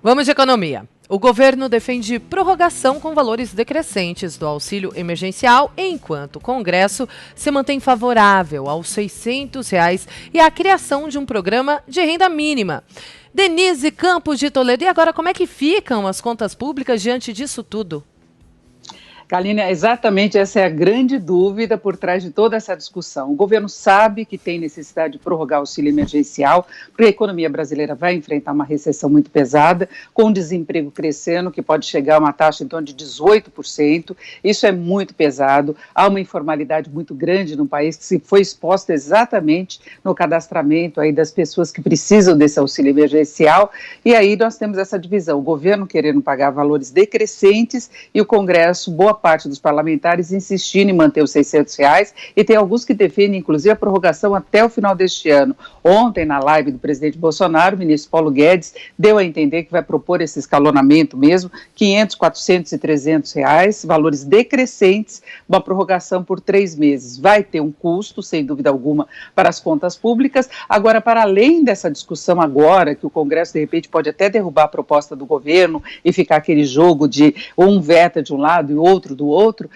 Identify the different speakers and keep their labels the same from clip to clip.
Speaker 1: Vamos de economia. O governo defende prorrogação com valores decrescentes do auxílio emergencial, enquanto o Congresso se mantém favorável aos R$ 600 e à criação de um programa de renda mínima. Denise Campos de Toledo, e agora como é que ficam as contas públicas diante disso tudo?
Speaker 2: Kalina, exatamente essa é a grande dúvida por trás de toda essa discussão. O governo sabe que tem necessidade de prorrogar o auxílio emergencial, porque a economia brasileira vai enfrentar uma recessão muito pesada, com o desemprego crescendo, que pode chegar a uma taxa em torno de 18%. Isso é muito pesado. Há uma informalidade muito grande no país, que se foi exposta exatamente no cadastramento aí das pessoas que precisam desse auxílio emergencial. E aí nós temos essa divisão, o governo querendo pagar valores decrescentes e o Congresso, boa parte dos parlamentares insistindo em manter os R$ 600 e tem alguns que defendem, inclusive, a prorrogação até o final deste ano. Ontem, na live do presidente Bolsonaro, o ministro Paulo Guedes deu a entender que vai propor esse escalonamento mesmo, 500, 400 e 300 reais, valores decrescentes, uma prorrogação por 3 meses. Vai ter um custo, sem dúvida alguma, para as contas públicas. Agora, para além dessa discussão agora, que o Congresso, de repente, pode até derrubar a proposta do governo e ficar aquele jogo de um veta de um lado e outro do outro,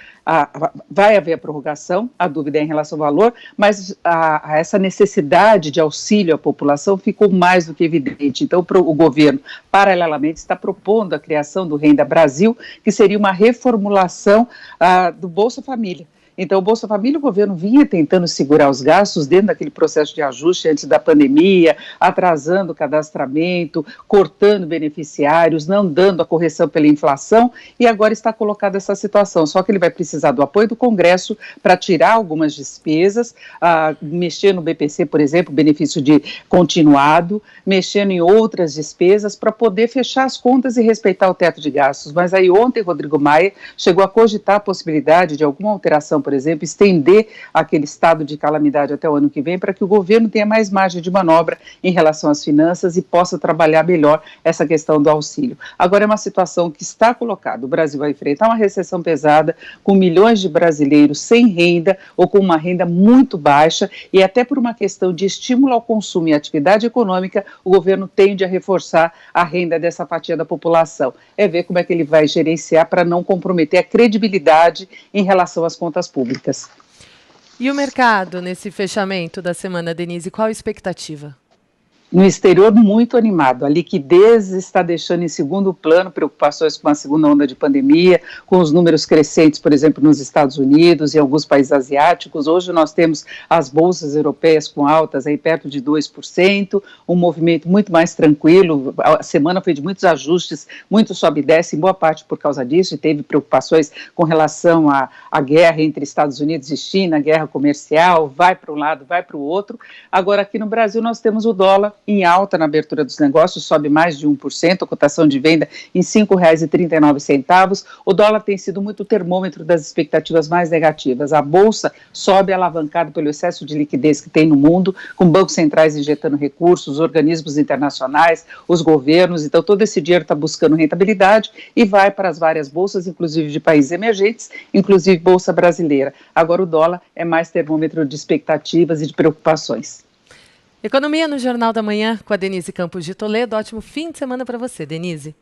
Speaker 2: vai haver a prorrogação, a dúvida é em relação ao valor, mas essa necessidade de auxílio à população ficou mais do que evidente. Então, o governo, paralelamente, está propondo a criação do Renda Brasil, que seria uma reformulação do Bolsa Família. Então, o Bolsa Família, o governo vinha tentando segurar os gastos dentro daquele processo de ajuste antes da pandemia, atrasando o cadastramento, cortando beneficiários, não dando a correção pela inflação, e agora está colocada essa situação. Só que ele vai precisar do apoio do Congresso para tirar algumas despesas, mexer no BPC, por exemplo, benefício de continuado, mexendo em outras despesas para poder fechar as contas e respeitar o teto de gastos. Mas aí ontem, Rodrigo Maia chegou a cogitar a possibilidade de alguma alteração, por exemplo, estender aquele estado de calamidade até o ano que vem para que o governo tenha mais margem de manobra em relação às finanças e possa trabalhar melhor essa questão do auxílio. Agora é uma situação que está colocada, o Brasil vai enfrentar uma recessão pesada, com milhões de brasileiros sem renda ou com uma renda muito baixa, e até por uma questão de estímulo ao consumo e atividade econômica, o governo tende a reforçar a renda dessa fatia da população. É ver como é que ele vai gerenciar para não comprometer a credibilidade em relação às contas públicas.
Speaker 1: E o mercado nesse fechamento da semana, Denise, qual a expectativa?
Speaker 2: No exterior, muito animado. A liquidez está deixando em segundo plano preocupações com a segunda onda de pandemia, com os números crescentes, por exemplo, nos Estados Unidos e alguns países asiáticos. Hoje nós temos as bolsas europeias com altas aí perto de 2%, um movimento muito mais tranquilo. A semana foi de muitos ajustes, muito sobe e desce, em boa parte por causa disso, e teve preocupações com relação à guerra entre Estados Unidos e China, guerra comercial, vai para um lado, vai para o outro. Agora, aqui no Brasil, nós temos o dólar em alta na abertura dos negócios, sobe mais de 1%, a cotação de venda em R$ 5,39. O dólar tem sido muito termômetro das expectativas mais negativas. A Bolsa sobe alavancada pelo excesso de liquidez que tem no mundo, com bancos centrais injetando recursos, organismos internacionais, os governos. Então, todo esse dinheiro está buscando rentabilidade e vai para as várias bolsas, inclusive de países emergentes, inclusive Bolsa Brasileira. Agora, o dólar é mais termômetro de expectativas e de preocupações.
Speaker 1: Economia no Jornal da Manhã com a Denise Campos de Toledo. Ótimo fim de semana para você, Denise.